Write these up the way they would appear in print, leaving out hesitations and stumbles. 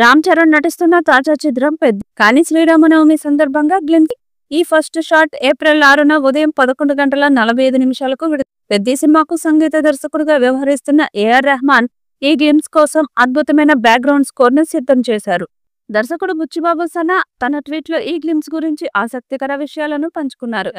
రామ్ చరణ్ నటిస్తున్న తాజా చిత్రం పెద్ద. కానీ శ్రీరామనవమి సందర్భంగా గ్లింప్స్. ఈ ఫస్ట్ షాట్ ఏప్రిల్ 6న ఉదయం 11:45 పెద్ద సినిమాకు సంగీత దర్శకుడిగా వ్యవహరిస్తున్న ఏఆర్ రెహమాన్ ఈ గ్లింప్స్ కోసం అద్భుతమైన బ్యాక్గ్రౌండ్ స్కోర్ ను సిద్ధం చేశారు. దర్శకుడు బుచ్చిబాబు సనా తన ట్వీట్ లో ఈ గ్లింప్స్ గురించి ఆసక్తికర విషయాలను పంచుకున్నారు.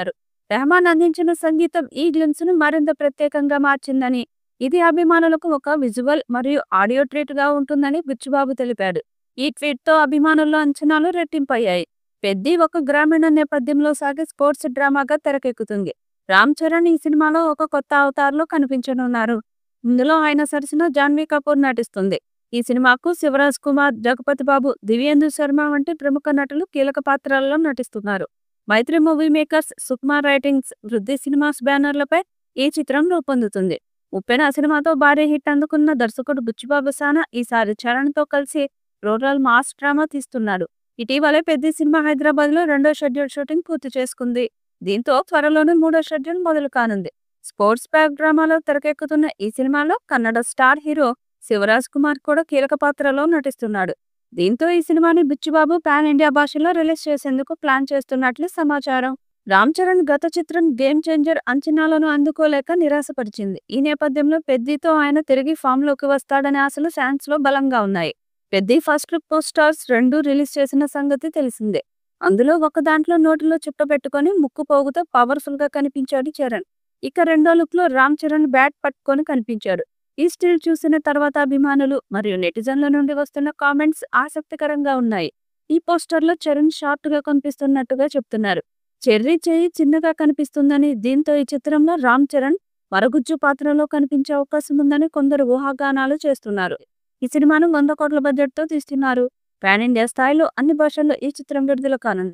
రెహమాన్ అందించిన సంగీతం ఈ గ్లింప్స్ ను మరింత ప్రత్యేకంగా మార్చిందని, ఇది అభిమానులకు ఒక విజువల్ మరియు ఆడియో ట్రీట్ గా ఉంటుందని బుచ్చిబాబు తెలిపాడు. ఈ ట్వీట్ తో అభిమానుల్లో అంచనాలు రెట్టింపయ్యాయి. పెద్ది ఒక గ్రామీణ నేపథ్యంలో సాగే స్పోర్ట్స్ డ్రామాగా తెరకెక్కుతుంది. రామ్ చరణ్ ఈ సినిమాలో ఒక కొత్త అవతారంలో కనిపించనున్నారు. ఇందులో ఆయన సరసన జాన్వీ కపూర్ నటిస్తుంది. ఈ సినిమాకు శివరాజ్ కుమార్, జగపతి బాబు, దివ్యేందు శర్మ వంటి ప్రముఖ నటులు కీలక పాత్రల్లో నటిస్తున్నారు. మైత్రి మూవీ మేకర్స్, సుకుమార్ రైటింగ్స్, వృద్ధి సినిమాస్ బ్యానర్లపై ఈ చిత్రం రూపొందుతుంది. ఉప్పెన సినిమాతో భారీ హిట్ అందుకున్న దర్శకుడు బుచ్చిబాబు సానా ఈసారి చరణ్ తో కలిసి రూరల్ మాస్ డ్రామా తీస్తున్నాడు. ఇటీవలే పెద్ద సినిమా హైదరాబాద్ లో 2వ షెడ్యూల్ షూటింగ్ పూర్తి చేసుకుంది. దీంతో త్వరలోనే 3వ షెడ్యూల్ మొదలు కానుంది. స్పోర్ట్స్ బ్యాక్ డ్రామాలో తెరకెక్కుతున్న ఈ సినిమాలో కన్నడ స్టార్ హీరో శివరాజ్ కుమార్ కూడా కీలక పాత్రలో నటిస్తున్నాడు. దీంతో ఈ సినిమాని బుచ్చిబాబు పాన్ ఇండియా భాషలో రిలీజ్ చేసేందుకు ప్లాన్ చేస్తున్నట్లు సమాచారం. రామ్ చరణ్ గత చిత్రం గేమ్ చేంజర్ అంచనాలను అందుకోలేక నిరాశపరిచింది. ఈ నేపథ్యంలో పెద్దితో ఆయన తిరిగి ఫామ్ లోకి వస్తాడనే ఆశలు ఫ్యాన్స్ లో బలంగా ఉన్నాయి. Peddi first look posters 2 release చేసిన సంగతి తెలిసిందే. అందులో ఒక దాంట్లో నోటిలో చుట్టబెట్టుకొని ముక్కు పోగుతో పవర్ఫుల్ గా కనిపించాడు చరణ్. ఇక రెండో లుక్ లో రామ్ చరణ్ బ్యాట్ పట్టుకొని కనిపించాడు. ఈ స్టిల్ చూసిన తర్వాత అభిమానులు మరియు నెటిజన్ల నుండి వస్తున్న కామెంట్స్ ఆసక్తికరంగా ఉన్నాయి. ఈ పోస్టర్ లో చరణ్ షార్ట్ గా కనిపిస్తున్నట్టుగా చెప్తున్నారు. చెర్రీ చేయి చిన్నగా కనిపిస్తుందని, దీంతో ఈ చిత్రంలో రామ్ చరణ్ మరగుజ్జు పాత్రలో కనిపించే అవకాశం ఉందని కొందరు ఊహాగానాలు చేస్తున్నారు. ఈ సినిమాను 100 కోట్ల బడ్జెట్ తో తీస్తున్నారు. పాన్ ఇండియా స్థాయిలో అన్ని భాషల్లో ఈ చిత్రం విడుదల కానుంది.